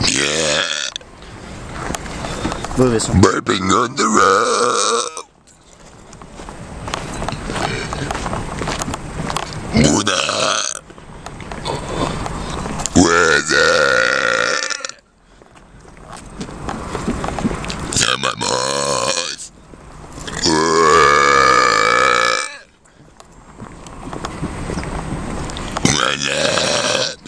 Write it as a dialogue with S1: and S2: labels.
S1: Yeah.
S2: Mauvais son.
S1: Burping on the road. Muna. Weather. Llamamos. Weather.